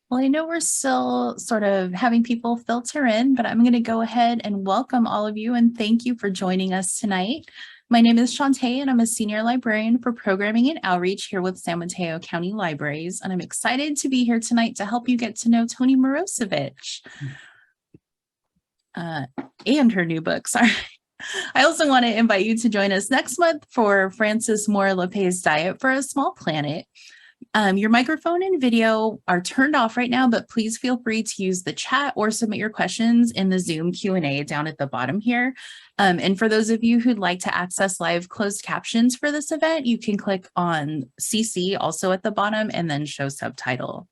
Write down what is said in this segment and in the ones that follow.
Well, I know we're still sort of having people filter in, but I'm going to go ahead and welcome all of you and thank you for joining us tonight. My name is Shantae, and I'm a senior librarian for programming and outreach here with San Mateo County Libraries. And I'm excited to be here tonight to help you get to know Toni Mirosevich and her new book. Sorry. I also want to invite you to join us next month for Francis Moore Lepay's Diet for a Small Planet. Your microphone and video are turned off right now, but please feel free to use the chat or submit your questions in the Zoom Q&A down at the bottom here. And for those of you who'd like to access live closed captions for this event, you can click on CC also at the bottom and then show subtitle.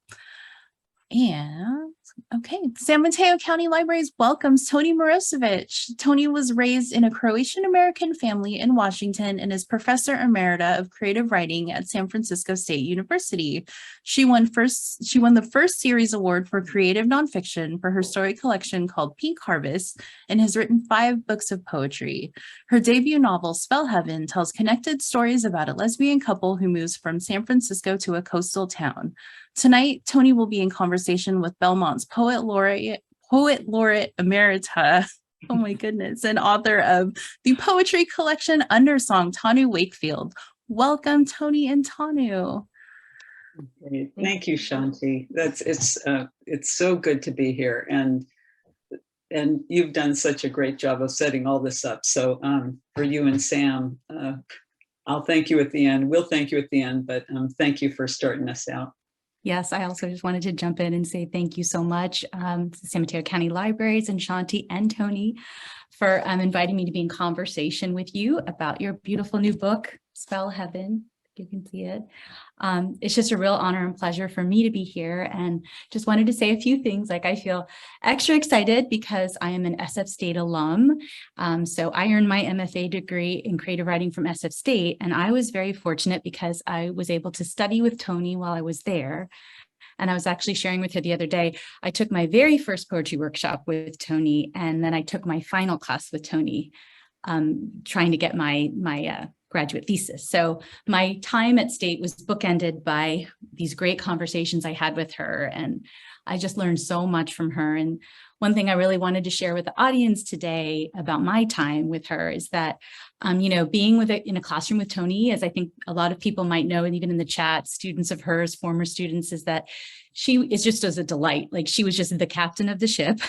And okay, San Mateo County Libraries welcomes Toni Mirosevich. Toni was raised in a Croatian American family in Washington and is Professor Emerita of Creative Writing at San Francisco State University. She won the first series award for creative nonfiction for her story collection called Pink Harvest and has written 5 books of poetry. Her debut novel, Spell Heaven, tells connected stories about a lesbian couple who moves from San Francisco to a coastal town. Tonight, Toni will be in conversation with Belmont's poet laureate emerita, oh my goodness, and author of the poetry collection Undersong, Tanu Wakefield. Welcome, Toni and Tanu. Great. Thank you, Shanti. It's so good to be here, and you've done such a great job of setting all this up. So for you and Sam, I'll thank you at the end. We'll thank you at the end, but thank you for starting us out. Yes, I also just wanted to jump in and say thank you so much to San Mateo County Libraries and Shanti and Toni for inviting me to be in conversation with you about your beautiful new book, Spell Heaven. You can see it. It's just a real honor and pleasure for me to be here, and just wanted to say a few things. Like, I feel extra excited because I am an SF State alum. So I earned my MFA degree in creative writing from SF State, and I was very fortunate because I was able to study with Toni while I was there. And I was actually sharing with her the other day, I took my very first poetry workshop with Toni, and then I took my final class with Toni, trying to get my graduate thesis. So my time at State was bookended by these great conversations I had with her, and I just learned so much from her. And one thing I really wanted to share with the audience today about my time with her is that, being in a classroom with Toni, as I think a lot of people might know, and even in the chat, students of hers, former students, is that she is just as a delight. Like, she was just the captain of the ship,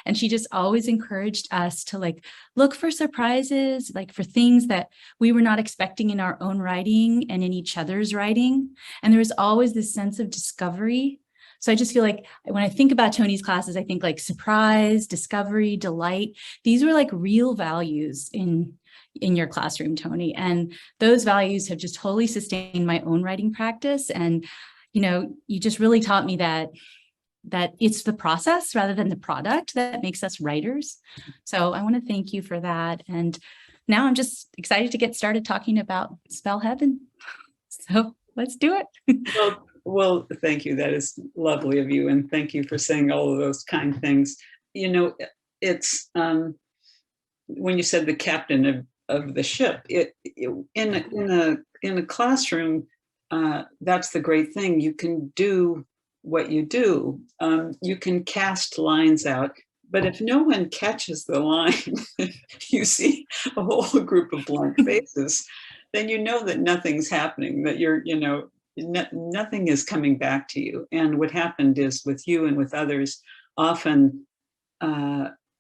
and she just always encouraged us to look for surprises, for things that we were not expecting in our own writing and in each other's writing. And there was always this sense of discovery. So I just feel like when I think about Toni's classes, I think surprise, discovery, delight. These were real values in your classroom, Toni. And those values have just totally sustained my own writing practice. And, you just really taught me that it's the process rather than the product that makes us writers. So I want to thank you for that. And now I'm just excited to get started talking about Spell Heaven. So let's do it. Well, thank you. That is lovely of you. And thank you for saying all of those kind things. It's when you said the captain of the ship, in a classroom, that's the great thing. You can do what you do. You can cast lines out, but if no one catches the line, you see a whole group of blank faces, then you know that nothing's happening, that nothing is coming back to you. And what happened is, with you and with others, often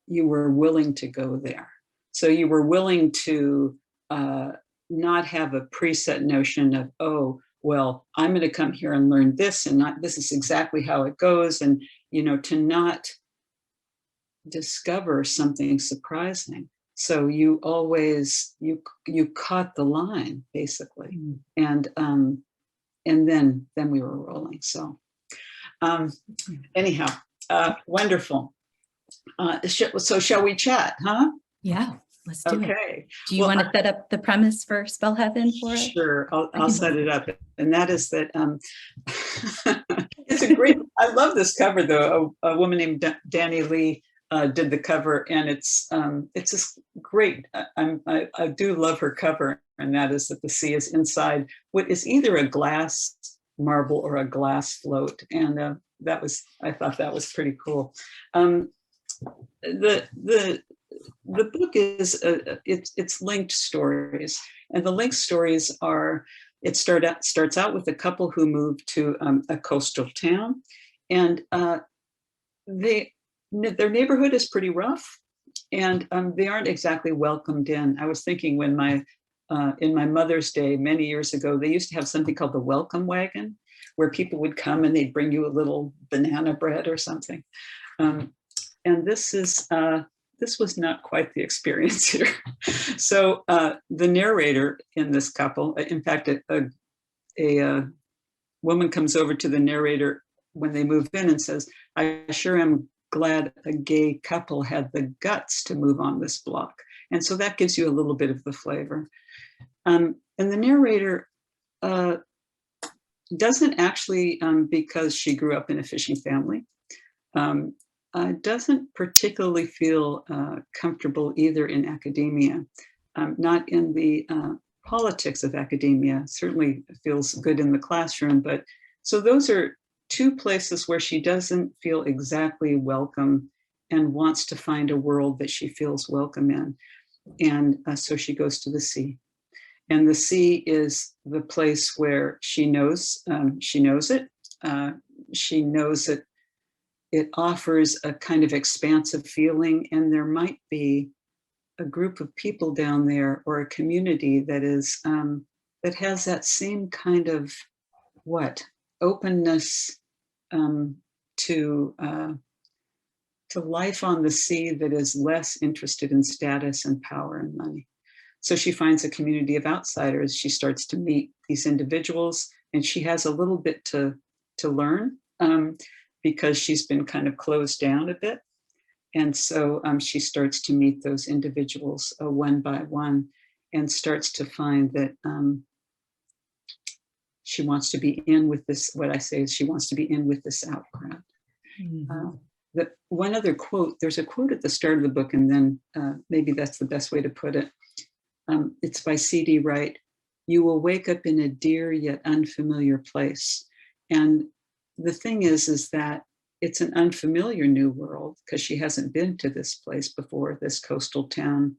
you were willing to go there. So you were willing to not have a preset notion of, oh, well, I'm going to come here and learn this, and this is exactly how it goes. And, to not discover something surprising. So you always, you caught the line, basically. And then we were rolling. So anyhow, wonderful. So shall we chat, huh? Yeah, let's do it. Okay. Do you want to set up the premise for Spell Heaven for us? Sure, I'll set it up. And that is that it's a great, I love this cover though. A woman named Danny Lee did the cover, and it's just great. I do love her cover, and that is that the sea is inside what is either a glass marble or a glass float. And I thought that was pretty cool. The book is it's linked stories, and the linked stories are, it starts out with a couple who moved to a coastal town, and their neighborhood is pretty rough, and they aren't exactly welcomed in. I was thinking when in my Mother's Day many years ago, they used to have something called the welcome wagon, where people would come and they'd bring you a little banana bread or something. And this was not quite the experience here. So the narrator in this couple, in fact, a woman comes over to the narrator when they move in and says, "I sure am glad a gay couple had the guts to move on this block." And so that gives you a little bit of the flavor. And the narrator doesn't actually, because she grew up in a fishing family, doesn't particularly feel comfortable either in academia, not in the politics of academia. Certainly feels good in the classroom, but so those are two places where she doesn't feel exactly welcome and wants to find a world that she feels welcome in. And so she goes to the sea. And the sea is the place where she knows it. She knows that it offers a kind of expansive feeling, and there might be a group of people down there or a community that is that has that same kind of openness to life on the sea, that is less interested in status and power and money. So she finds a community of outsiders. She starts to meet these individuals, and she has a little bit to learn because she's been kind of closed down a bit. And so she starts to meet those individuals one by one, and starts to find that she wants to be in with this. What I say is she wants to be in with this out crowd. Mm-hmm. One other quote, there's a quote at the start of the book, and then maybe that's the best way to put it. It's by C.D. Wright. "You will wake up in a dear yet unfamiliar place." And the thing is that it's an unfamiliar new world because she hasn't been to this place before, this coastal town,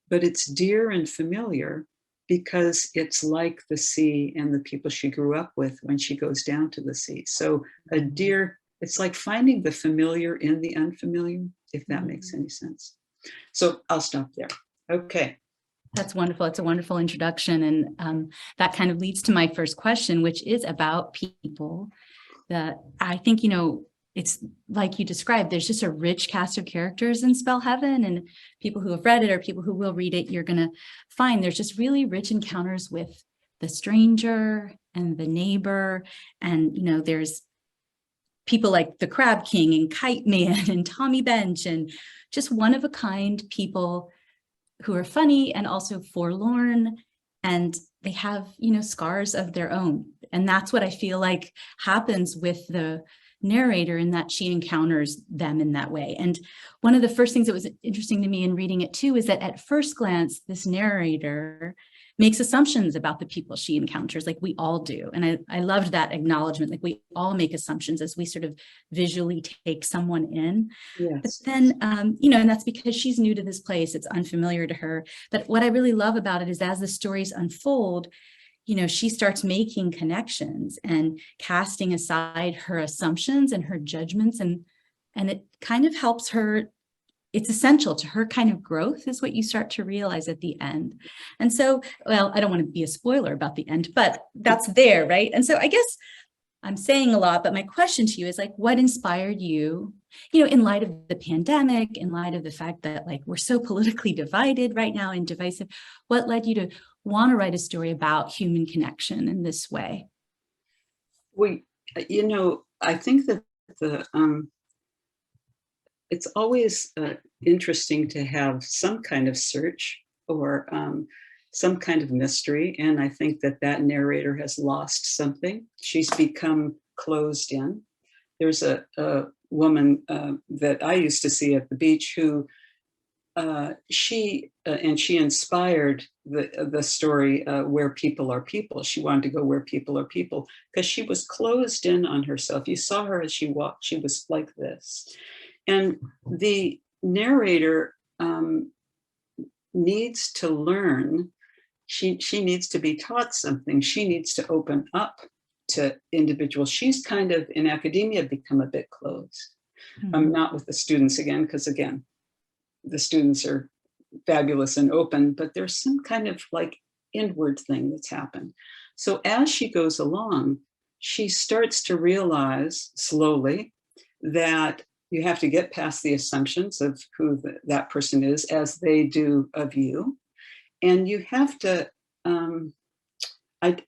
but it's dear and familiar because it's like the sea and the people she grew up with when she goes down to the sea. So a dear, it's like finding the familiar in the unfamiliar, if that makes any sense. So I'll stop there. Okay. That's wonderful. It's a wonderful introduction. And that kind of leads to my first question, which is about people that I think, it's like you described, there's just a rich cast of characters in Spell Heaven, and people who have read it or people who will read it, you're going to find there's just really rich encounters with the stranger and the neighbor. And, there's people like the Crab King and Kite Man and Tommy Bench, and just one of a kind people who are funny and also forlorn, and they have, scars of their own. And that's what I feel like happens with the narrator, in that she encounters them in that way. And one of the first things that was interesting to me in reading it too is that at first glance, this narrator makes assumptions about the people she encounters, like we all do. And I loved that acknowledgement, like we all make assumptions as we sort of visually take someone in. Yes. But then, and that's because she's new to this place, it's unfamiliar to her. But what I really love about it is as the stories unfold, she starts making connections and casting aside her assumptions and her judgments, and it kind of helps her. It's essential to her kind of growth, is what you start to realize at the end. And so, well, I don't want to be a spoiler about the end, but that's there, right? And so I guess I'm saying a lot, but my question to you is what inspired you, in light of the pandemic, in light of the fact that we're so politically divided right now and divisive, what led you to want to write a story about human connection in this way? Well, I think that it's always interesting to have some kind of search or some kind of mystery. And I think that narrator has lost something. She's become closed in. There's a woman that I used to see at the beach who she inspired the story Where People Are People. She wanted to go where people are people because she was closed in on herself. You saw her as she walked, she was like this. And the narrator needs to learn. She needs to be taught something. She needs to open up to individuals. She's kind of in academia become a bit closed. Not with the students again, because again, the students are fabulous and open, but there's some kind of like inward thing that's happened. So as she goes along, she starts to realize slowly that you have to get past the assumptions of who that person is as they do of you. And you have to,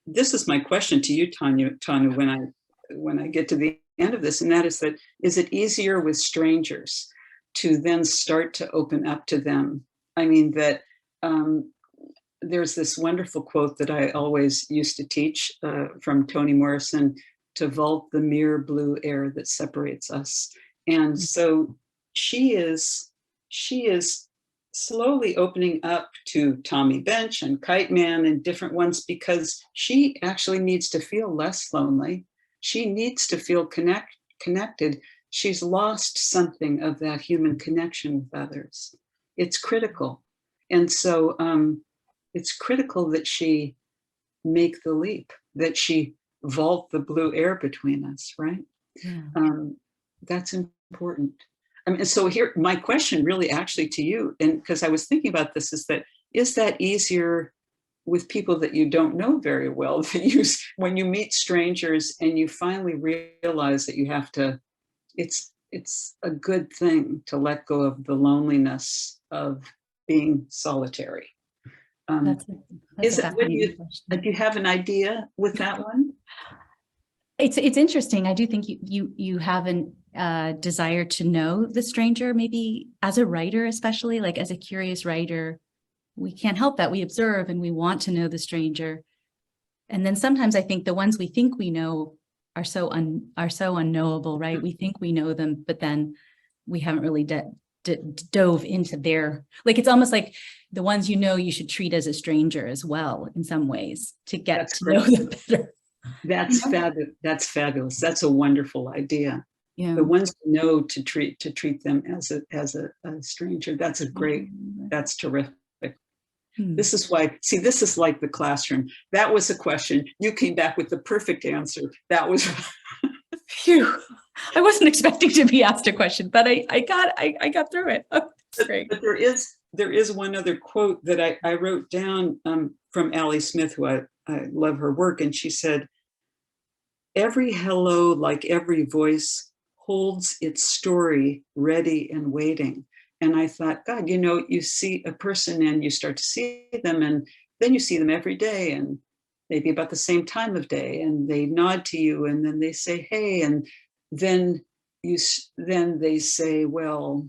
this is my question to you, Tanya, when I get to the end of this, and that is it easier with strangers to then start to open up to them? I mean, that there's this wonderful quote that I always used to teach from Toni Morrison, to vault the mere blue air that separates us. And so she is slowly opening up to Tommy Bench and Kite Man and different ones, because she actually needs to feel less lonely. She needs to feel connected. She's lost something of that human connection with others. It's critical. And so it's critical that she make the leap, that she vault the blue air between us, right? Yeah. That's important. I mean, so here, my question really actually to you, and because I was thinking about this, is that easier with people that you don't know very well, that when you meet strangers and you finally realize that you have to, it's a good thing to let go of the loneliness of being solitary. That's do you have an idea with that one? It's interesting. I do think you have a desire to know the stranger, maybe as a writer, especially like as a curious writer, we can't help that. We observe and we want to know the stranger. And then sometimes I think the ones we think we know are so unknowable, right? We think we know them, but then we haven't really dove into their, like, it's almost like the ones you should treat as a stranger as well in some ways to get to know them better. That's fabulous. That's fabulous. That's a wonderful idea. Yeah. The ones you know to treat them as a stranger. That's that's terrific. This is why, see, this is like the classroom. That was a question. You came back with the perfect answer. That was phew. I wasn't expecting to be asked a question, but I got through it. Oh, great. But there is one other quote that I wrote down from Allie Smith, who I love her work, and she said, "Every hello, like every voice, holds its story ready and waiting." And I thought, God, you see a person and you start to see them, and then you see them every day and maybe about the same time of day, and they nod to you and then they say, hey, and then they say, well,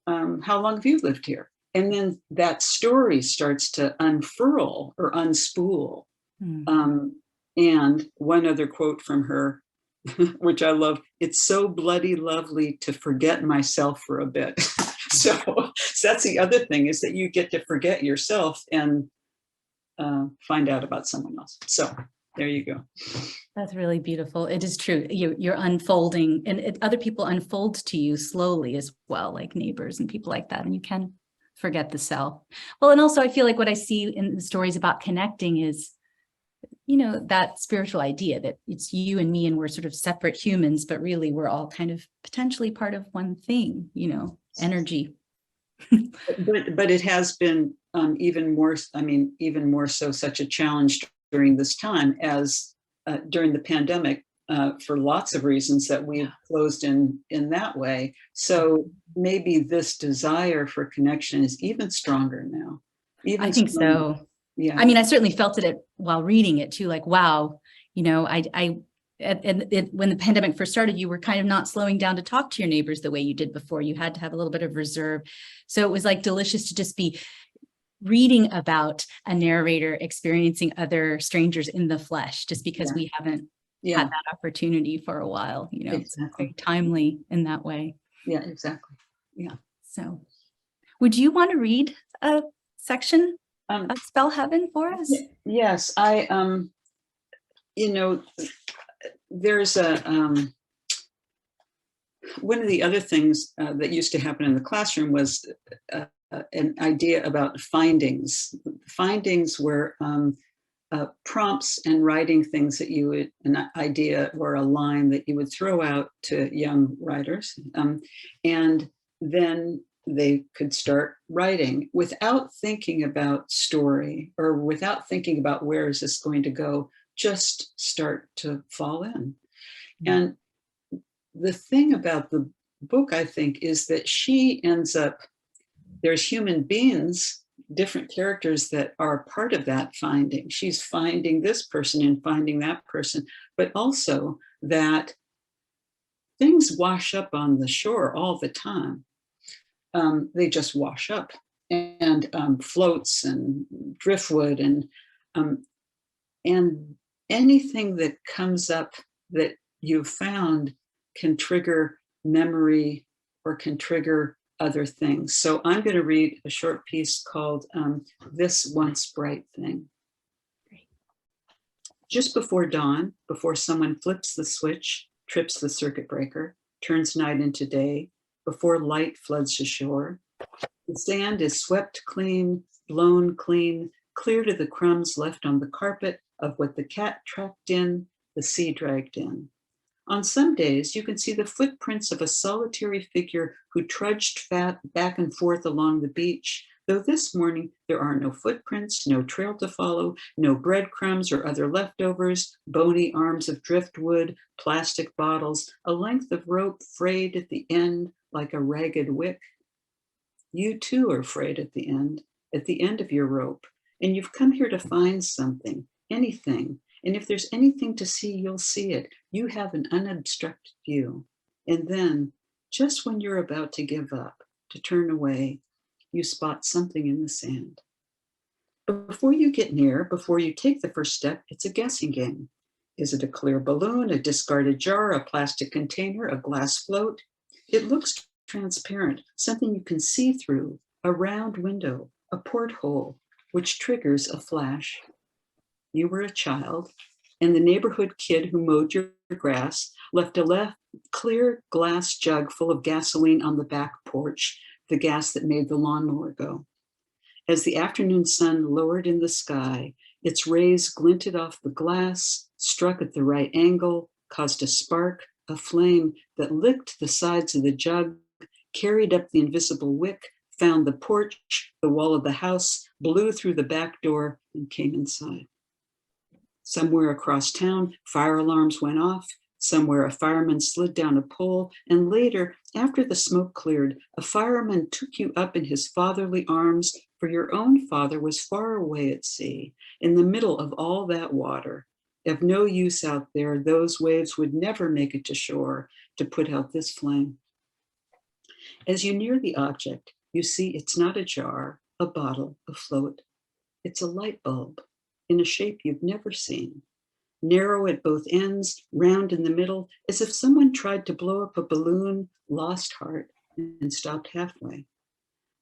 how long have you lived here? And then that story starts to unfurl or unspool. And one other quote from her, which I love, "It's so bloody lovely to forget myself for a bit." So that's the other thing, is that you get to forget yourself and find out about someone else. So there you go. That's really beautiful. It is true. You're unfolding, and other people unfold to you slowly as well, like neighbors and people like that. And you can forget the self. Well, and also I feel like what I see in the stories about connecting is, that spiritual idea that it's you and me and we're sort of separate humans, but really we're all kind of potentially part of one thing, energy. But it has been even more so such a challenge during this time as during the pandemic for lots of reasons that we've closed in that way. So maybe this desire for connection is even stronger now. I think so. Yeah. I mean, I certainly felt it while reading it too, like, wow, when the pandemic first started, you were kind of not slowing down to talk to your neighbors the way you did before. You had to have a little bit of reserve. So it was like delicious to just be reading about a narrator experiencing other strangers in the flesh, just because we haven't had that opportunity for a while, Exactly. It's very timely in that way. Yeah, exactly. Yeah. So, Would you want to read a section Um, of Spell Heaven for us? yes, you know, there's one of the other things that used to happen in the classroom was an idea about findings. Findings were prompts and writing things that you would, an idea or a line that you would throw out to young writers. And then they could start writing without thinking about story or without thinking about where is this going to go, just start to fall in. Mm-hmm. And the thing about the book, I think, is that she ends up, there's human beings, different characters that are part of that finding. She's finding this person and finding that person, but also that things wash up on the shore all the time. They just wash up, and floats and driftwood and anything that comes up that you've found can trigger memory or can trigger other things. So I'm going to read a short piece called This Once Bright Thing. Great. Just before dawn, before someone flips the switch, trips the circuit breaker, turns night into day, before light floods ashore, the sand is swept clean, blown clean, clear to the crumbs left on the carpet of what the cat tracked in, the sea dragged in. On some days, you can see the footprints of a solitary figure who trudged back and forth along the beach, though this morning there are no footprints, no trail to follow, no breadcrumbs or other leftovers, bony arms of driftwood, plastic bottles, a length of rope frayed at the end like a ragged wick. You too are frayed at the end of your rope, and you've come here to find something, anything. And if there's anything to see, you'll see it. You have an unobstructed view. And then, just when you're about to give up, to turn away, you spot something in the sand. But before you get near, before you take the first step, it's a guessing game. Is it a clear balloon, a discarded jar, a plastic container, a glass float? It looks transparent, something you can see through, a round window, a porthole, which triggers a flash. You were a child, and the neighborhood kid who mowed your grass left a clear glass jug full of gasoline on the back porch, the gas that made the lawnmower go. As the afternoon sun lowered in the sky, its rays glinted off the glass, struck at the right angle, caused a spark, a flame that licked the sides of the jug, carried up the invisible wick, found the porch, the wall of the house, blew through the back door, and came inside. Somewhere across town, fire alarms went off. Somewhere a fireman slid down a pole. And later, after the smoke cleared, a fireman took you up in his fatherly arms, for your own father was far away at sea, in the middle of all that water. Of no use out there, those waves would never make it to shore to put out this flame. As you near the object, you see it's not a jar, a bottle, a float. It's a light bulb in a shape you've never seen. Narrow at both ends, round in the middle, as if someone tried to blow up a balloon, lost heart, and stopped halfway.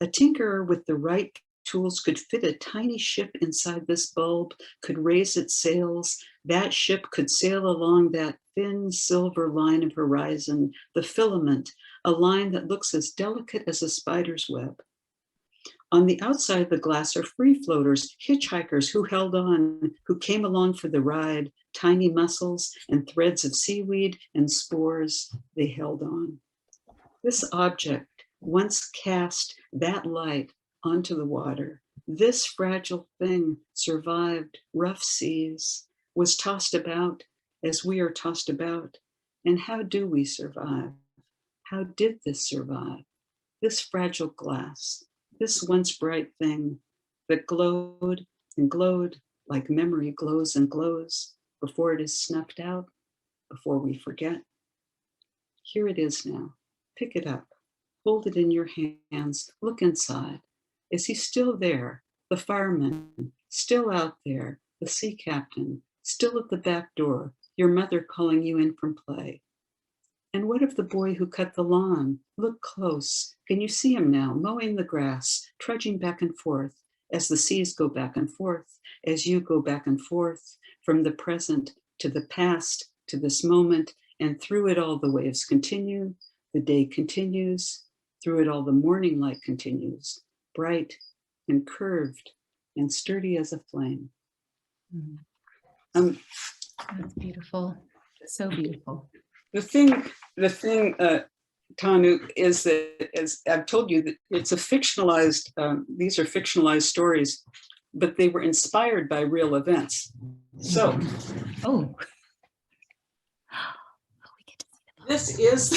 A tinkerer with the right tools could fit a tiny ship inside this bulb, could raise its sails. That ship could sail along that thin silver line of horizon, the filament, a line that looks as delicate as a spider's web. On the outside of the glass are free floaters, hitchhikers who held on, who came along for the ride, tiny mussels and threads of seaweed and spores, they held on. This object once cast that light onto the water. This fragile thing survived rough seas, was tossed about as we are tossed about. And how do we survive? How did this survive? This fragile glass, this once bright thing that glowed and glowed like memory glows and glows before it is snuffed out, before we forget. Here it is now. Pick it up. Hold it in your hands. Look inside. Is he still there? The fireman, still out there. The sea captain, still at the back door. Your mother calling you in from play. And what of the boy who cut the lawn? Look close. Can you see him now, mowing the grass, trudging back and forth, as the seas go back and forth, as you go back and forth, from the present to the past, to this moment, and through it all the waves continue, the day continues, through it all the morning light continues, bright and curved and sturdy as a flame. That's beautiful. So beautiful. The thing, Tanu, is that, as I've told you, that it's a fictionalized, these are fictionalized stories, but they were inspired by real events. So, we get to see the book. this is,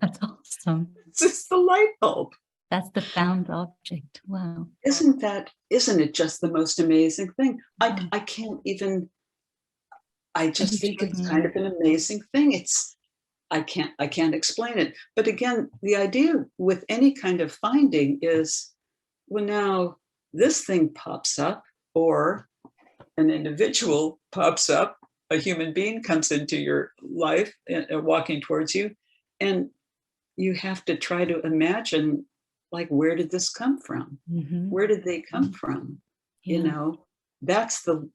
That's awesome. this is the light bulb. That's the found object. Wow. Isn't it just the most amazing thing? I can't even, I just think it's kind of an amazing thing. I can't explain it. But again, the idea with any kind of finding is, well, now this thing pops up, or an individual pops up, a human being comes into your life, walking towards you, and you have to try to imagine, like, where did this come from? Mm-hmm. Where did they come from? Yeah. You know, that's the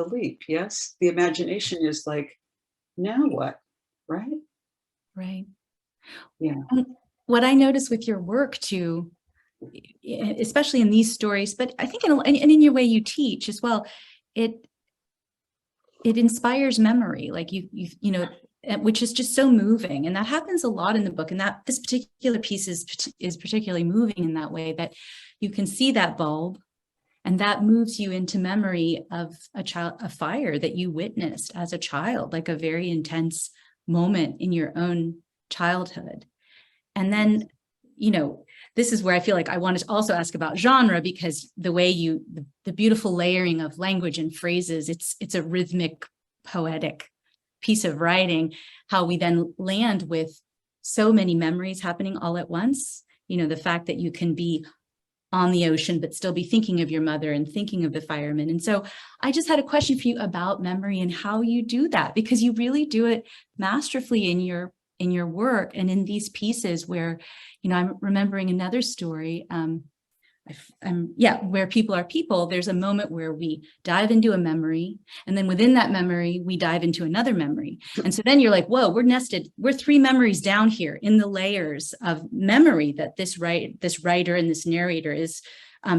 leap. Yes, the imagination is like, now what? Right. Right. Yeah. What I notice with your work too, especially in these stories, but I think in your way you teach as well, it inspires memory, like you know, which is just so moving, and that happens a lot in the book. And that this particular piece is particularly moving in that way, that you can see that bulb, and that moves you into memory of a fire that you witnessed as a child, like a very intense moment in your own childhood. And then, you know, this is where I feel like I wanted to also ask about genre, because the way the beautiful layering of language and phrases, it's a rhythmic, poetic piece of writing, how we then land with so many memories happening all at once. You know, the fact that you can be on the ocean, but still be thinking of your mother and thinking of the firemen. And so I just had a question for you about memory and how you do that, because you really do it masterfully in your work and in these pieces where, you know, I'm remembering another story, where people are people. There's a moment where we dive into a memory, and then within that memory, we dive into another memory. And so then you're like, whoa, we're 3 memories down here in the layers of memory that this writer and this narrator is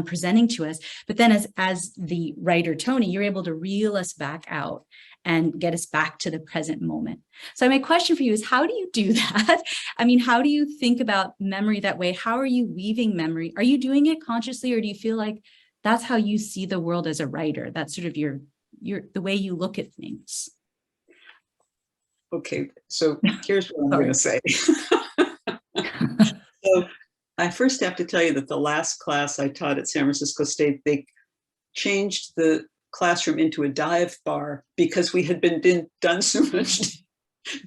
presenting to us. But then as the writer, Toni, you're able to reel us back out and get us back to the present moment. So my question for you is, how do you do that? I mean, how do you think about memory that way? How are you weaving memory? Are you doing it consciously, or do you feel like that's how you see the world as a writer? That's sort of the way you look at things. Okay, so here's what I'm going to say. So I first have to tell you that the last class I taught at San Francisco State, they changed the classroom into a dive bar because we had done so much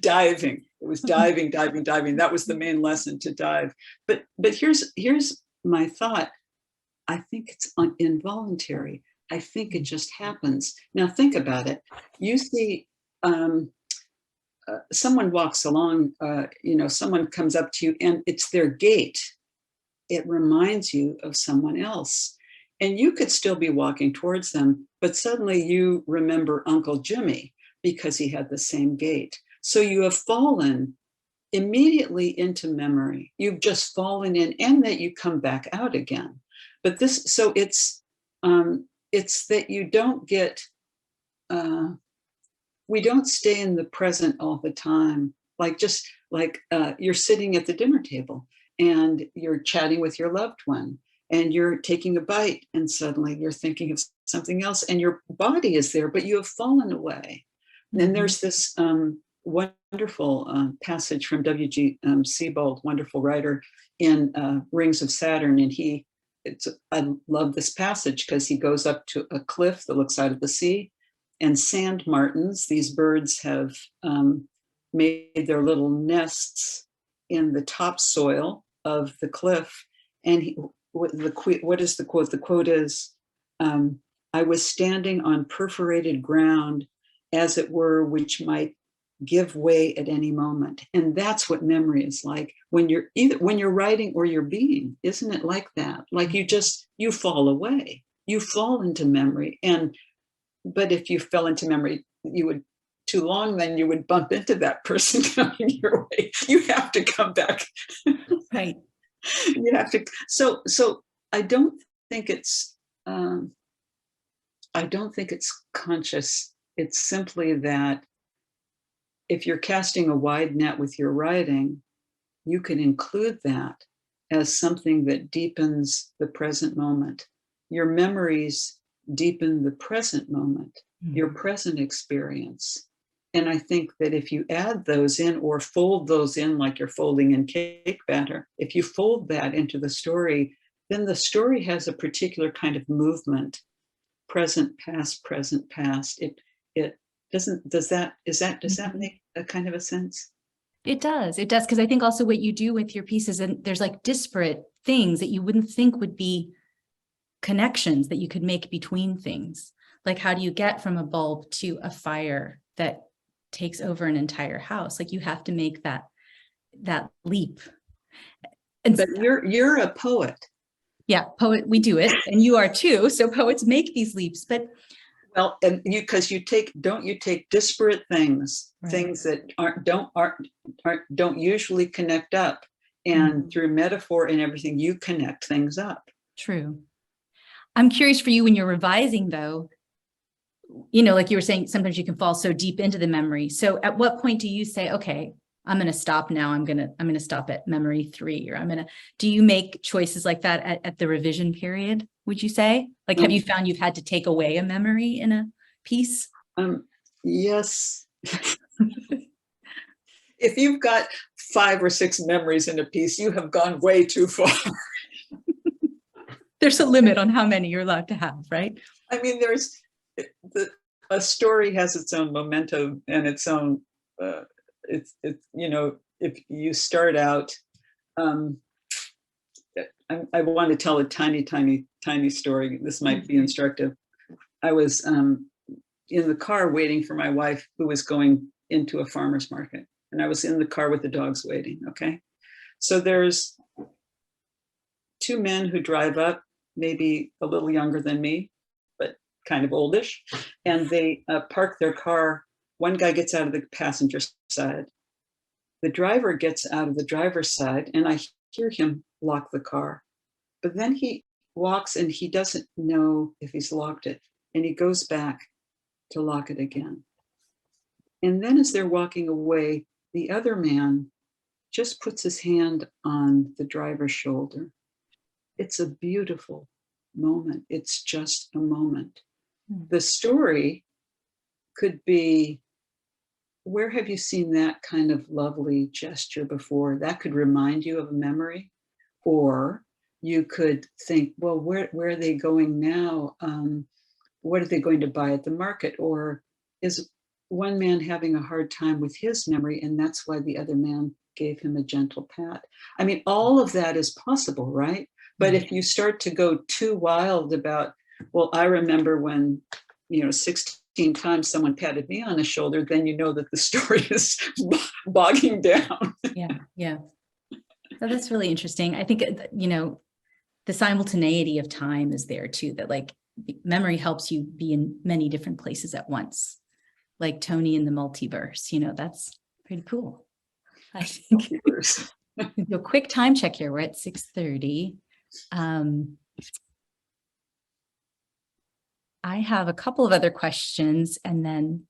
diving. It was diving. That was the main lesson, to dive. But here's my thought. I think it's involuntary. I think it just happens. Now think about it. You see, someone walks along, someone comes up to you, and it's their gait. It reminds you of someone else. And you could still be walking towards them, but suddenly you remember Uncle Jimmy because he had the same gait. So you have fallen immediately into memory. You've just fallen in, and that you come back out again. But it's that you don't get, we don't stay in the present all the time. Like you're sitting at the dinner table and you're chatting with your loved one, and you're taking a bite, and suddenly you're thinking of something else, and your body is there, but you have fallen away. Mm-hmm. And there's this wonderful passage from W.G. Sebald, wonderful writer, in Rings of Saturn. And I love this passage because he goes up to a cliff that looks out at the sea, and sand martins, these birds, have made their little nests in the topsoil of the cliff. And what is the quote? The quote is, I was standing on perforated ground, as it were, which might give way at any moment. And that's what memory is like when you're writing or you're being, isn't it like that? Like you fall away, you fall into memory. But if you fell into memory, you would too long, then you would bump into that person coming your way. You have to come back. Right. You have to. So I don't think it's conscious. It's simply that if you're casting a wide net with your writing, you can include that as something that deepens the present moment. Your memories deepen the present moment, your present experience. And I think that if you add those in or fold those in like you're folding in cake batter, if you fold that into the story, then the story has a particular kind of movement, present, past, present, past. It doesn't, does that make a kind of a sense? It does. Because I think also what you do with your pieces, and there's like disparate things that you wouldn't think would be connections that you could make between things. Like, how do you get from a bulb to a fire that takes over an entire house? Like, you have to make that leap. And but you're a poet. Yeah, poet, we do it, and you are too. So poets make these leaps, but well, and because you take disparate things, right, things that don't usually connect up, and through metaphor and everything, you connect things up. True. I'm curious for you when you're revising, though, like you were saying, sometimes you can fall so deep into the memory. So at what point do you say, okay, I'm going to stop now. I'm going to stop at memory 3, or do you make choices like that at the revision period? Would you say, like, have you found you've had to take away a memory in a piece? Yes. If you've got 5 or 6 memories in a piece, you have gone way too far. There's a limit on how many you're allowed to have, right? I mean, a story has its own momentum and its own, if you start out, I want to tell a tiny story. This might be instructive. I was in the car waiting for my wife, who was going into a farmer's market. And I was in the car with the dogs waiting, okay? So there's 2 men who drive up, maybe a little younger than me, but kind of oldish. And they park their car. One guy gets out of the passenger side. The driver gets out of the driver's side, and I hear him lock the car. But then he walks and he doesn't know if he's locked it. And he goes back to lock it again. And then as they're walking away, the other man just puts his hand on the driver's shoulder. It's a beautiful moment. It's just a moment. The story could be, where have you seen that kind of lovely gesture before? That could remind you of a memory. Or you could think, well, where are they going now? What are they going to buy at the market? Or is one man having a hard time with his memory, and that's why the other man gave him a gentle pat? I mean, all of that is possible, right? But if you start to go too wild about, well, I remember when, 16 times someone patted me on the shoulder, then you know that the story is bogging down. Yeah. So that's really interesting. I think, the simultaneity of time is there too, that like memory helps you be in many different places at once, like Toni in the multiverse. That's pretty cool. I think. Do a quick time check here. We're at 6:30. I have a couple of other questions, and then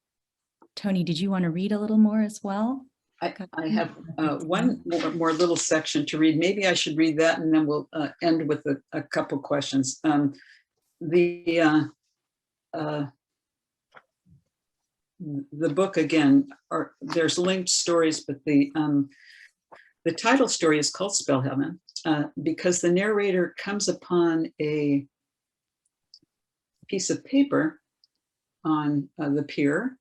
Toni, did you want to read a little more as well? I have one more little section to read. Maybe I should read that, and then we'll end with a couple questions. The book, again, there's linked stories, but the title story is called Spell Heaven because the narrator comes upon a piece of paper on the pier,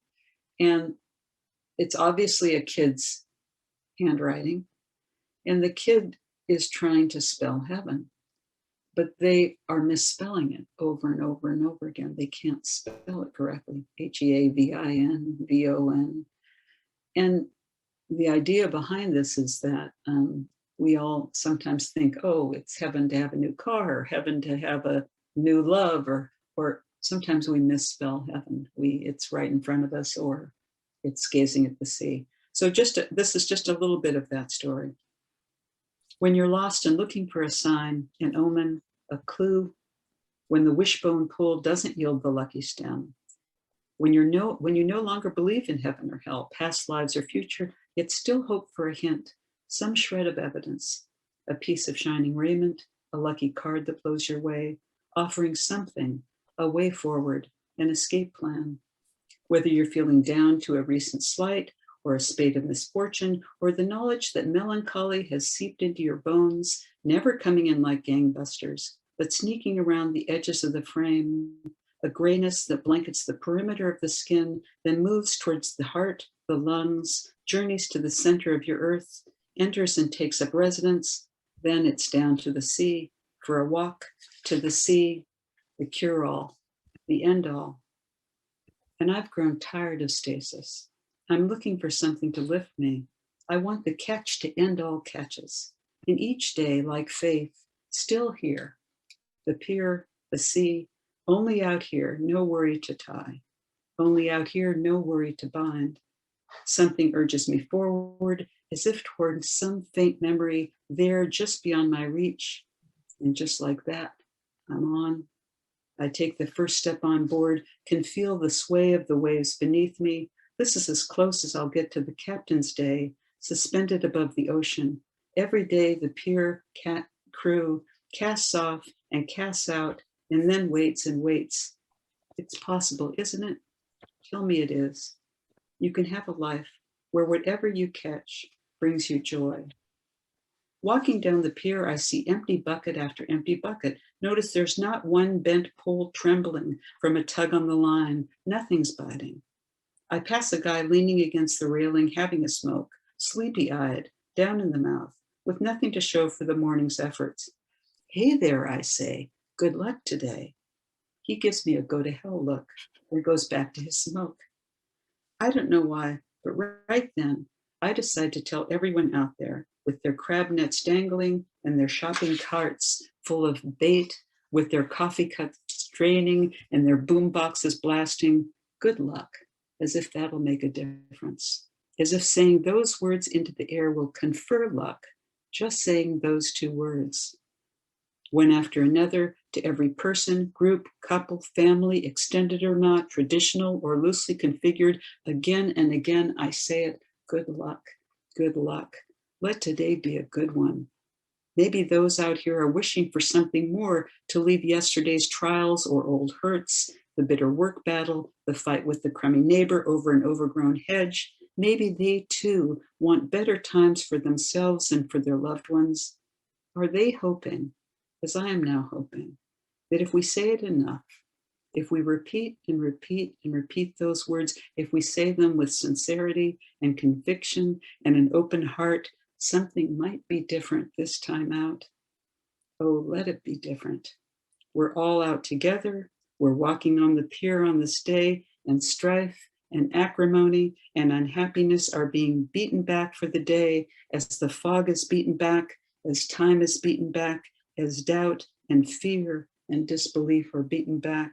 and it's obviously a kid's handwriting, and the kid is trying to spell heaven, but they are misspelling it over and over and over again. They can't spell it correctly. HEAVIN, VON. And the idea behind this is that we all sometimes think, oh, it's heaven to have a new car, or heaven to have a new love, or sometimes we misspell heaven. It's right in front of us, or it's gazing at the sea. So this is just a little bit of that story. When you're lost and looking for a sign, an omen, a clue, when the wishbone pull doesn't yield the lucky stem, when you no longer believe in heaven or hell, past lives or future, yet still hope for a hint, some shred of evidence, a piece of shining raiment, a lucky card that blows your way, offering something, a way forward, an escape plan. Whether you're feeling down to a recent slight or a spate of misfortune, or the knowledge that melancholy has seeped into your bones, never coming in like gangbusters, but sneaking around the edges of the frame, a grayness that blankets the perimeter of the skin, then moves towards the heart, the lungs, journeys to the center of your earth, enters and takes up residence. Then it's down to the sea for a walk to the sea, the cure-all, the end-all. And I've grown tired of stasis. I'm looking for something to lift me. I want the catch to end all catches. In each day, like faith, still here. The pier, the sea, only out here, no worry to tie. Only out here, no worry to bind. Something urges me forward, as if toward some faint memory there just beyond my reach. And just like that, I'm on. I take the first step on board, can feel the sway of the waves beneath me. This is as close as I'll get to the captain's day, suspended above the ocean. Every day the pier crew casts off and casts out and then waits and waits. It's possible, isn't it? Tell me it is. You can have a life where whatever you catch brings you joy. Walking down the pier, I see empty bucket after empty bucket. Notice there's not one bent pole trembling from a tug on the line. Nothing's biting. I pass a guy leaning against the railing, having a smoke, sleepy-eyed, down in the mouth, with nothing to show for the morning's efforts. Hey there, I say, good luck today. He gives me a go-to-hell look and goes back to his smoke. I don't know why, but right then, I decide to tell everyone out there, with their crab nets dangling and their shopping carts full of bait, with their coffee cups straining and their boom boxes blasting, good luck, as if that'll make a difference. As if saying those words into the air will confer luck, just saying those two words. One after another, to every person, group, couple, family, extended or not, traditional or loosely configured, again and again, I say it, good luck, good luck. Let today be a good one. Maybe those out here are wishing for something more, to leave yesterday's trials or old hurts, the bitter work battle, the fight with the crummy neighbor over an overgrown hedge. Maybe they too want better times for themselves and for their loved ones. Are they hoping, as I am now hoping, that if we say it enough, if we repeat and repeat and repeat those words, if we say them with sincerity and conviction and an open heart, something might be different this time out. Oh, let it be different. We're all out together. We're walking on the pier on this day, and strife and acrimony and unhappiness are being beaten back for the day, as the fog is beaten back, as time is beaten back, as doubt and fear and disbelief are beaten back.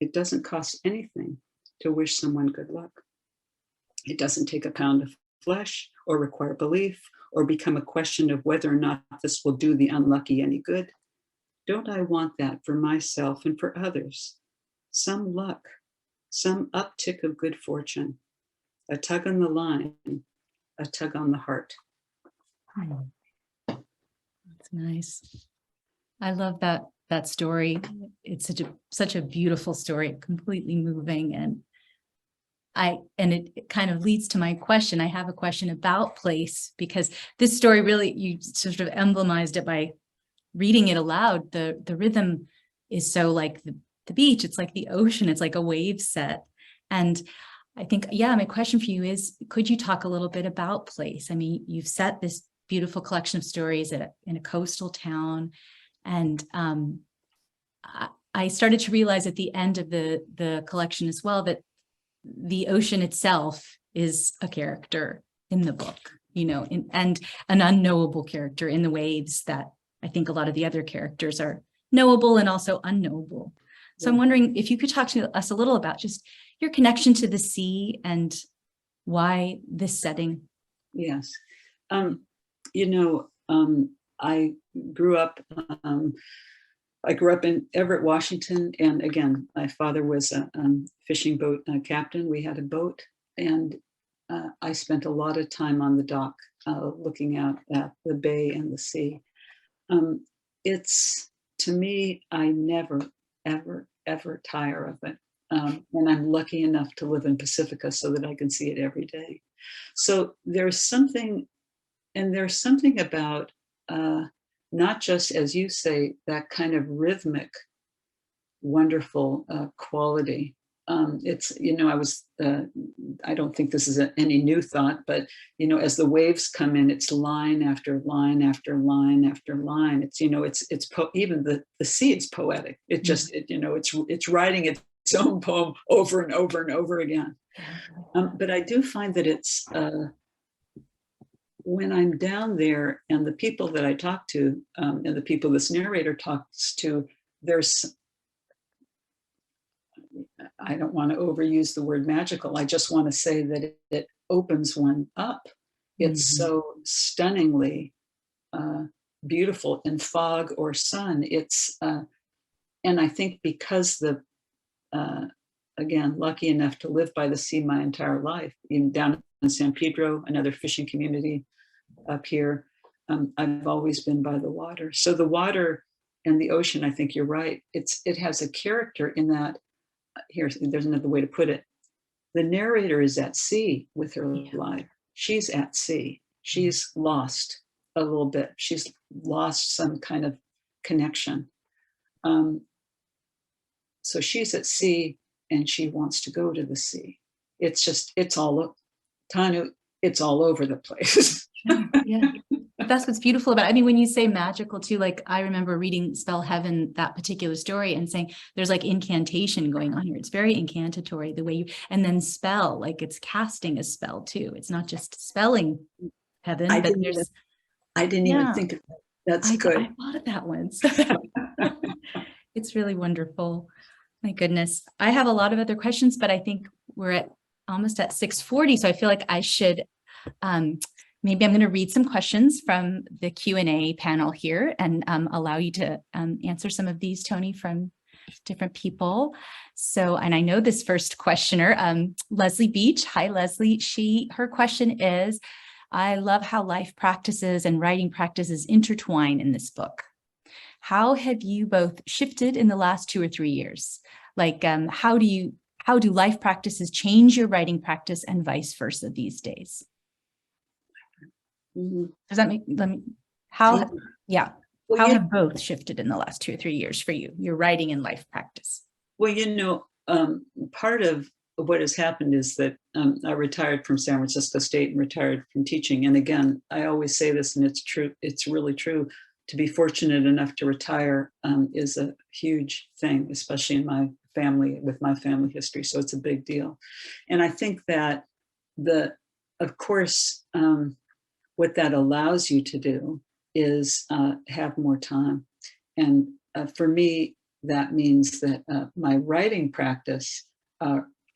It doesn't cost anything to wish someone good luck. It doesn't take a pound of flesh or require belief or become a question of whether or not this will do the unlucky any good. Don't I want that for myself and for others? Some luck, some uptick of good fortune, a tug on the line, a tug on the heart. That's nice. I love that story. It's such a beautiful story, completely moving, and it kind of leads to my question. I have a question about place, because this story really, you sort of emblemized it by reading it aloud. The rhythm is so like the beach. It's like the ocean. It's like a wave set. And I think, yeah, my question for you is, could you talk a little bit about place? I mean, you've set this beautiful collection of stories in a coastal town. And I started to realize at the end of the collection as well that the ocean itself is a character in the book, and an unknowable character in the ways that I think a lot of the other characters are knowable and also unknowable. So I'm wondering if you could talk to us a little about just your connection to the sea and why this setting. Yes. I grew up in Everett, Washington. And again, my father was a fishing boat captain. We had a boat, and I spent a lot of time on the dock looking out at the bay and the sea. It's, to me, I never, ever, ever tire of it. And I'm lucky enough to live in Pacifica so that I can see it every day. So there's something about not just, as you say, that kind of rhythmic, wonderful quality. It's, I don't think this is any new thought, but, as the waves come in, it's line after line after line after line. It's, even the sea is poetic. It just, it's writing its own poem over and over and over again. But I do find that it's, when I'm down there and the people that I talk to, and the people this narrator talks to, I don't want to overuse the word magical. I just want to say that it opens one up. It's so stunningly beautiful in fog or sun. It's, and I think because again, lucky enough to live by the sea my entire life, down in San Pedro, another fishing community up here, I've always been by the water. So the water and the ocean, I think you're right. It has a character in that. There's another way to put it. The narrator is at sea with her life. She's at sea. She's lost a little bit. She's lost some kind of connection. So she's at sea and she wants to go to the sea. It's all, Tanu, it's all over the place. Yeah. That's what's beautiful about it. I mean, when you say magical too, like I remember reading Spell Heaven, that particular story, and saying there's like incantation going on here. It's very incantatory the way you, and then spell, like it's casting a spell too. It's not just spelling heaven, I didn't even think of that. That's good. I thought of that once. It's really wonderful. My goodness. I have a lot of other questions, but I think we're almost at 6:40. So I feel like I should, maybe I'm going to read some questions from the Q&A panel here and allow you to answer some of these, Toni, from different people. So, and I know this first questioner, Leslie Beach. Hi, Leslie. Her question is, I love how life practices and writing practices intertwine in this book. How have you both shifted in the last 2 or 3 years? Like, how do life practices change your writing practice and vice versa these days? Does that make, how have both shifted in the last 2 or 3 years for you, your writing and life practice? Well, part of what has happened is that I retired from San Francisco State and retired from teaching. And again, I always say this, and it's true, it's really true. To be fortunate enough to retire is a huge thing, especially in my family, with my family history. So it's a big deal. And I think that of course, what that allows you to do is have more time. And for me, that means that my writing practice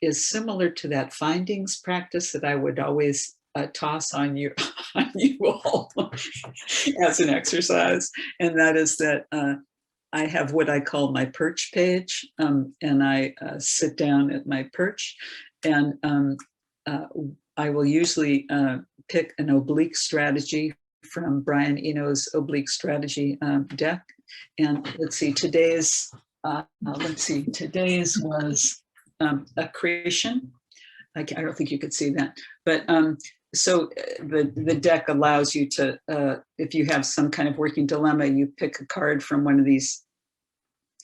is similar to that findings practice that I would always toss on you all as an exercise. And that is that I have what I call my perch page, and I sit down at my perch, and I will usually pick an oblique strategy from Brian Eno's oblique strategy deck. And let's see, today's was accretion. I don't think you could see that, but so the deck allows you to, if you have some kind of working dilemma, you pick a card from one of these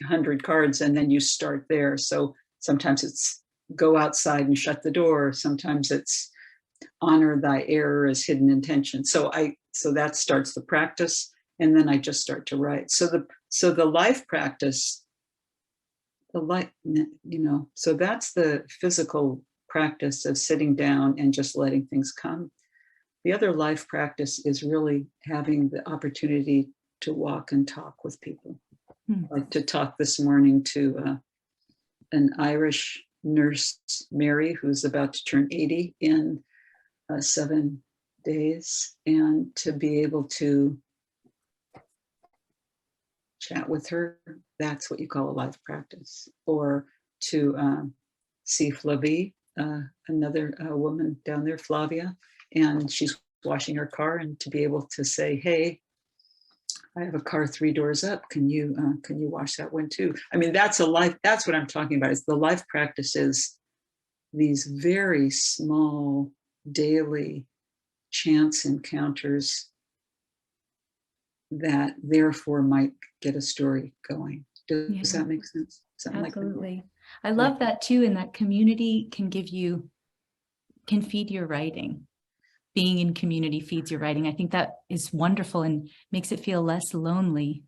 100 cards and then you start there. So sometimes it's go outside and shut the door. Sometimes it's honor thy error as hidden intention. So that starts the practice, and then I just start to write. So the life practice, so that's the physical practice of sitting down and just letting things come. The other life practice is really having the opportunity to walk and talk with people. Like to talk this morning to an Irish nurse, Mary, who's about to turn 80 in 7 days, and to be able to chat with her, that's what you call a life practice. Or to see Flavie, another woman down there, Flavia, and she's washing her car, and to be able to say, hey, I have a car 3 doors up. Can you wash that one too? I mean, that's a life. That's what I'm talking about. Is the life practices, these very small daily chance encounters that therefore might get a story going. Does that make sense? Absolutely. I love that too. And that community can feed your writing. Being in community feeds your writing. I think that is wonderful and makes it feel less lonely.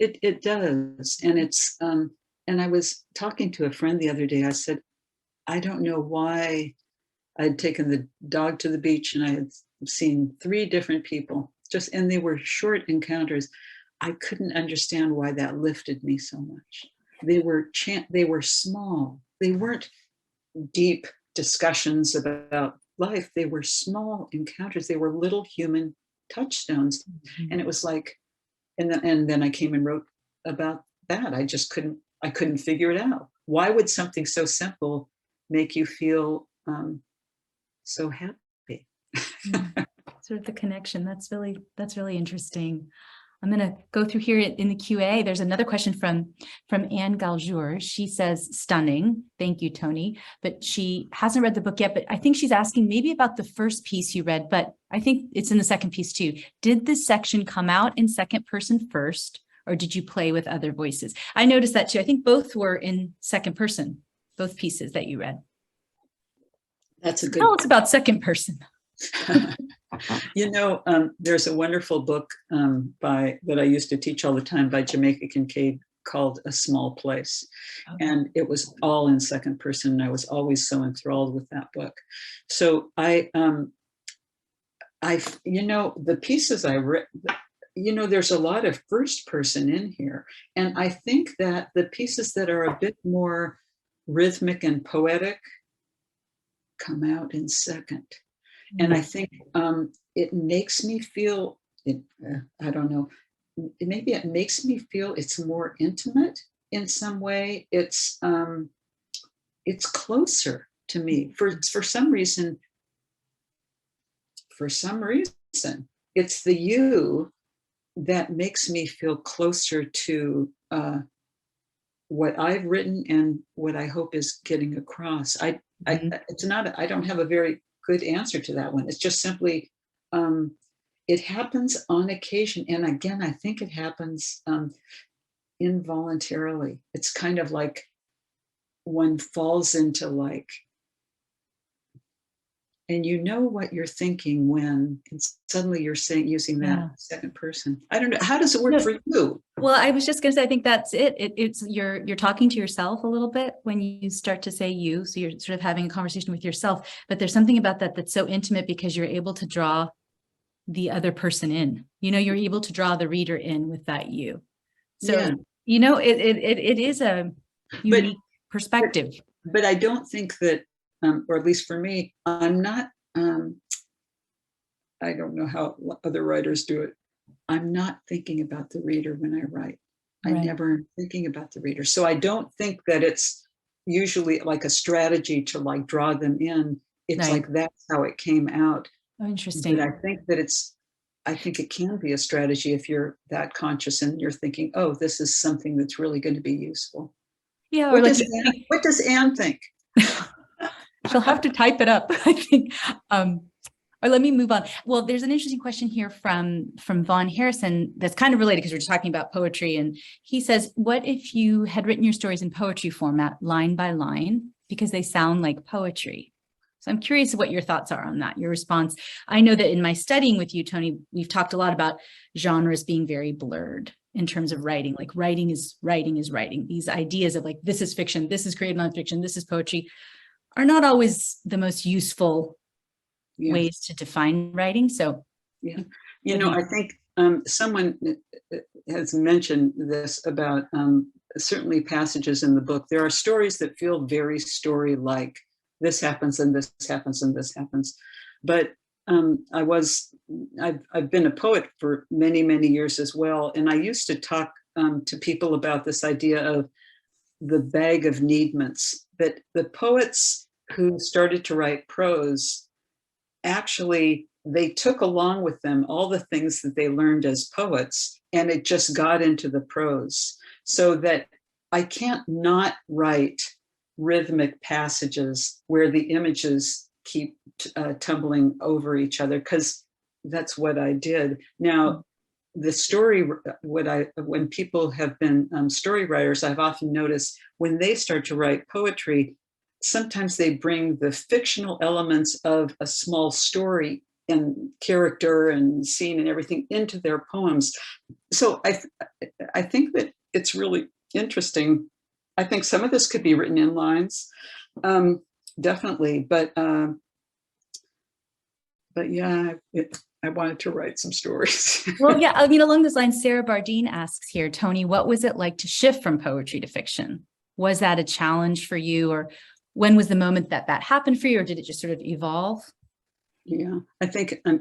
It does. And it's, and I was talking to a friend the other day. I said, I don't know why I'd taken the dog to the beach and I had seen 3 different people and they were short encounters. I couldn't understand why that lifted me so much. They were small. They weren't deep discussions about life. They were small encounters. They were little human touchstones. And it was like, and then I came and wrote about that. I couldn't figure it out. Why would something so simple make you feel so happy? Sort of the connection. That's really interesting. I'm going to go through here in the QA. There's another question from Anne Galjour. She says, stunning. Thank you, Toni. But she hasn't read the book yet, but I think she's asking maybe about the first piece you read, but I think it's in the second piece too. Did this section come out in second person first, or did you play with other voices? I noticed that too. I think both were in second person, both pieces that you read. That's a good. Tell us about second person. There's a wonderful book that I used to teach all the time by Jamaica Kincaid called A Small Place. Okay. And it was all in second person. And I was always so enthralled with that book. So the pieces I read, there's a lot of first person in here. And I think that the pieces that are a bit more rhythmic and poetic come out in second. And I think it makes me feel, I don't know, maybe it makes me feel it's more intimate in some way. It's closer to me for some reason. It's the you that makes me feel closer to what I've written and what I hope is getting across. I don't have a very good answer to that one. It's just simply, it happens on occasion. And again, I think it happens involuntarily. It's kind of like one falls into and you know what you're thinking when suddenly you're using that second person. I don't know. How does it work for you? Well, I was just going to say, I think that's it. It's you're talking to yourself a little bit when you start to say you. So you're sort of having a conversation with yourself, but there's something about that that's so intimate because you're able to draw the other person in. You're able to draw the reader in with that you. So, it is a unique perspective. But I don't think that, or at least for me, I'm not, I don't know how other writers do it. I'm not thinking about the reader when I write. I never am thinking about the reader. So I don't think that it's usually like a strategy to draw them in. It's like that's how it came out. Oh, interesting. But I think it can be a strategy if you're that conscious and you're thinking, oh, this is something that's really going to be useful. Yeah. What does Anne think? She'll have to type it up, I think. Or let me move on. Well, there's an interesting question here from Vaughn Harrison that's kind of related because we're just talking about poetry. And he says, what if you had written your stories in poetry format, line by line, because they sound like poetry? So I'm curious what your thoughts are on that, your response. I know that in my studying with you, Toni, we've talked a lot about genres being very blurred in terms of writing. Like writing is writing. These ideas of this is fiction, this is creative nonfiction, this is poetry are not always the most useful Yeah. ways to define writing. So Yeah. You know, I think someone has mentioned this about certainly passages in the book. There are stories that feel very story-like. This happens and this happens and this happens. But I've been a poet for many, many years as well. And I used to talk to people about this idea of the bag of needments, that the poets who started to write prose, actually, they took along with them all the things that they learned as poets, and it just got into the prose. So that I can't not write rhythmic passages where the images keep tumbling over each other, because that's what I did. Now, the story, when people have been story writers, I've often noticed when they start to write poetry, sometimes they bring the fictional elements of a small story and character and scene and everything into their poems. So I think that it's really interesting. I think some of this could be written in lines, definitely, but yeah, I wanted to write some stories. well, yeah, I mean, along those lines, Sarah Bardine asks here, Toni, what was it like to shift from poetry to fiction? Was that a challenge for you, or when was the moment that that happened for you, or did it just sort of evolve? Yeah, I think, I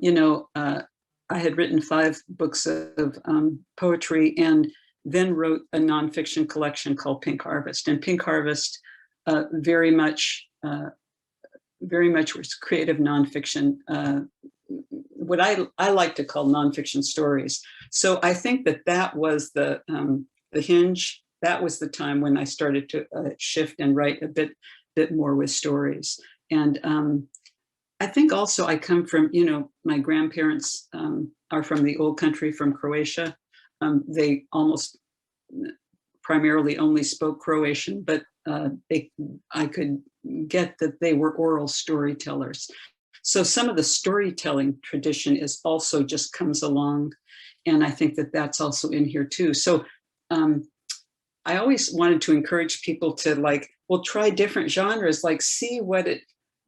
had written 5 books of poetry, and then wrote a nonfiction collection called Pink Harvest. And Pink Harvest very much was creative nonfiction, what I like to call nonfiction stories. So I think that was the hinge. That was the time when I started to shift and write a bit more with stories. And I think also I come from, my grandparents are from the old country, from Croatia. They almost primarily only spoke Croatian, but I could get that they were oral storytellers. So some of the storytelling tradition is also just comes along. And I think that that's also in here too. So I always wanted to encourage people to try different genres, see what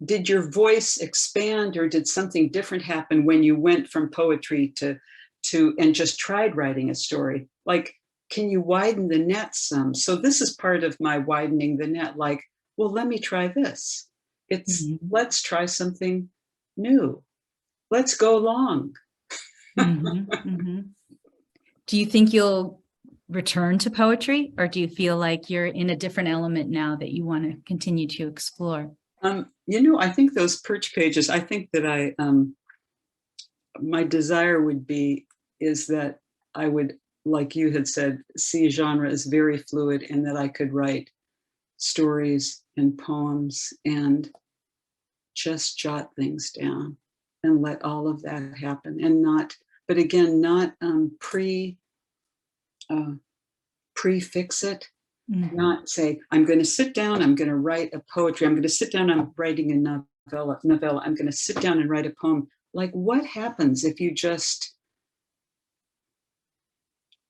did your voice expand, or did something different happen when you went from poetry to and just tried writing a story? Can you widen the net some? So this is part of my widening the net, let me try this. Let's try something new. Let's go long. Do you think you'll return to poetry, or do you feel like you're in a different element now that you want to continue to explore? I think those perch pages, I think that my desire is that I would, like you had said, see genre as very fluid, and that I could write stories and poems and just jot things down and let all of that happen, and not prefix it. Not say, I'm going to sit down, I'm going to write a poetry, I'm going to sit down, I'm writing a novella, I'm going to sit down and write a poem. What happens if you just,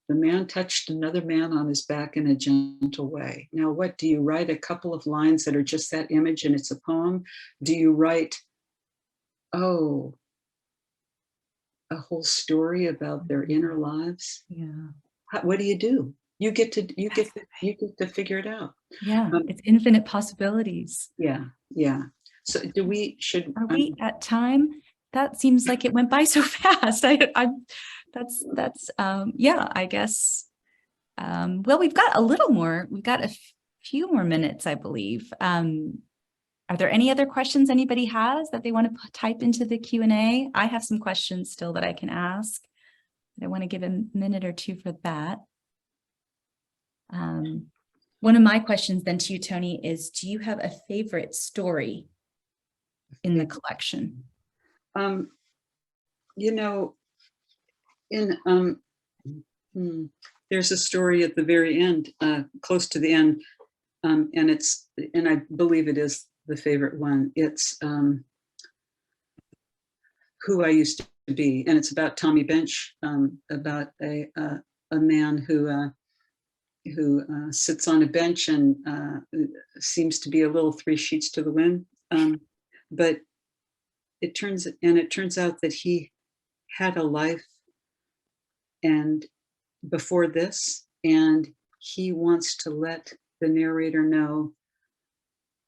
the man touched another man on his back in a gentle way. Now, what do you write? A couple of lines that are just that image and it's a poem? Do you write, a whole story about their inner lives? Yeah. What do you do? You get to figure it out. Yeah, it's infinite possibilities. Yeah. So are we at time? That seems like it went by so fast. I guess. Well, we've got a little more. We've got a few more minutes, I believe. Are there any other questions anybody has that they want to type into the Q&A? I have some questions still that I can ask. I want to give a minute or two for that. One of my questions then to you, Toni, is, do you have a favorite story in the collection? There's a story at the very end, close to the end, and I believe it is the favorite one. It's Who I Used to Be, and it's about Tommy Bench, about a man who sits on a bench and seems to be a little three sheets to the wind. But it turns out that he had a life and before this, and he wants to let the narrator know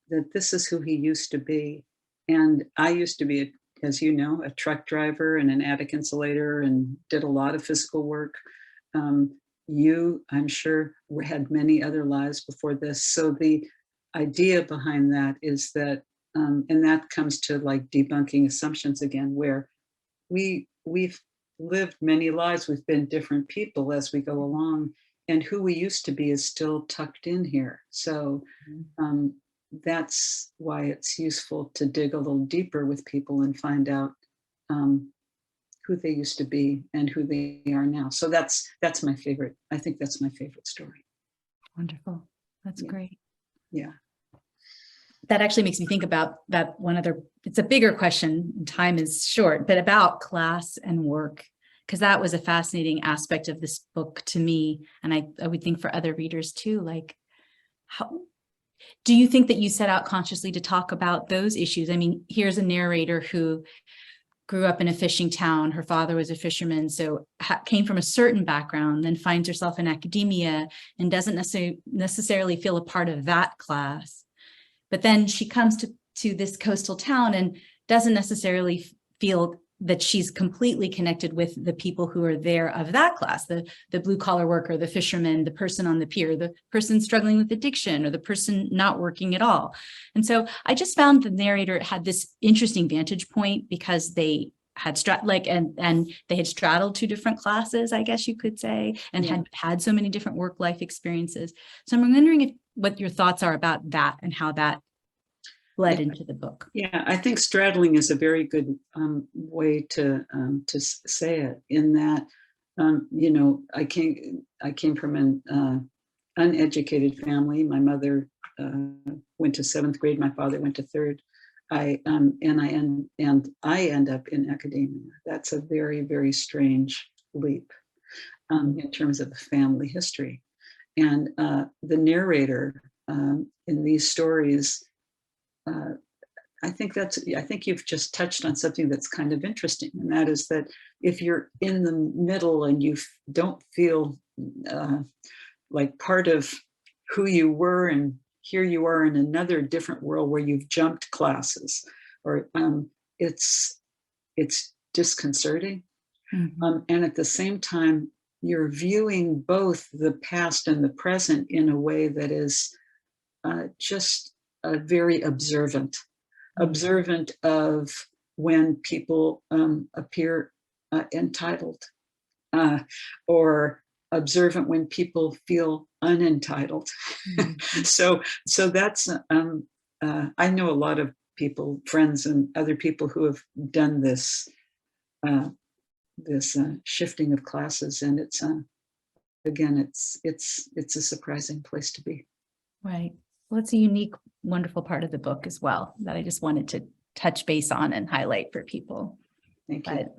that this is who he used to be. And I used to be, as you know, a truck driver and an attic insulator and did a lot of physical work. You, I'm sure, had many other lives before this. So the idea behind that is that, and that comes to like debunking assumptions again, where we've lived many lives, we've been different people as we go along, and who we used to be is still tucked in here. So that's why it's useful to dig a little deeper with people and find out who they used to be and who they are now. So that's my favorite. I think that's my favorite story. Wonderful. That's great. Yeah. That actually makes me think about that one other, it's a bigger question, time is short, but about class and work, because that was a fascinating aspect of this book to me. And I would think for other readers too, like, how do you think that you set out consciously to talk about those issues? I mean, here's a narrator who grew up in a fishing town. Her father was a fisherman, so came from a certain background, then finds herself in academia and doesn't necessarily feel a part of that class. But then she comes to this coastal town and doesn't necessarily feel that she's completely connected with the people who are there of that class, the blue collar worker, the fisherman, the person on the pier, the person struggling with addiction, or the person not working at all. And so I just found the narrator had this interesting vantage point because they had and they had straddled two different classes, I guess you could say, and had so many different work life experiences. So I'm wondering what your thoughts are about that and how that bled into the book. Yeah, I think straddling is a very good way to say it. In that, you know, I came from an uneducated family. My mother went to 7th grade. My father went to 3rd. I end up in academia. That's a very, very strange leap in terms of the family history. And the narrator in these stories, I think you've just touched on something that's kind of interesting, and that is that if you're in the middle and you don't feel like part of who you were, and here you are in another different world where you've jumped classes, or it's disconcerting. And at the same time, you're viewing both the past and the present in a way that is just very observant of when people appear entitled, or observant when people feel unentitled. So that's I know a lot of people, friends and other people, who have done this shifting of classes, and it's again, it's a surprising place to be. Right. Well, it's a unique, wonderful part of the book as well that I just wanted to touch base on and highlight for people. Thank you.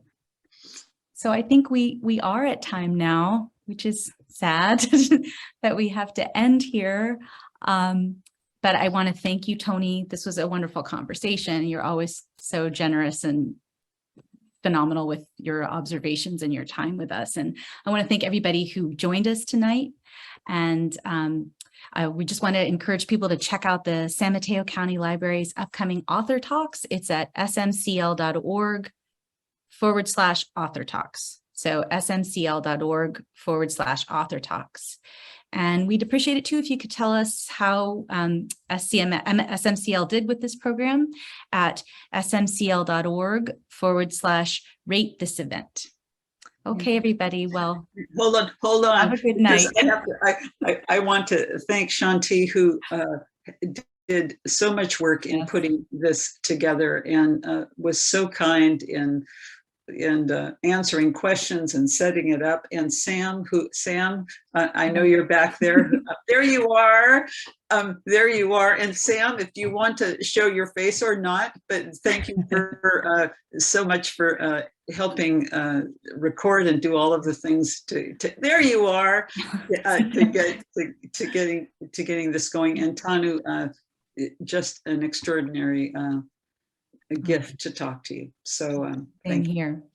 So I think we are at time now, which is sad that we have to end here. But I want to thank you, Toni. This was a wonderful conversation. You're always so generous and phenomenal with your observations and your time with us. And I want to thank everybody who joined us tonight. And we just want to encourage people to check out the San Mateo County Library's upcoming author talks. It's at smcl.org/author talks. So smcl.org/author talks. And we'd appreciate it too if you could tell us how SMCL did with this program at smcl.org/rate this event. Okay, everybody. Well, hold on. Have a good night. I want to thank Shanti, who did so much work in putting this together, and was so kind in answering questions and setting it up. And Sam, I know you're back there. There you are. There you are. And Sam, if you want to show your face or not, but thank you for so much for helping record and do all of the things to there you are, to getting this going. And Tanu, just an extraordinary a gift to talk to you. So Same here.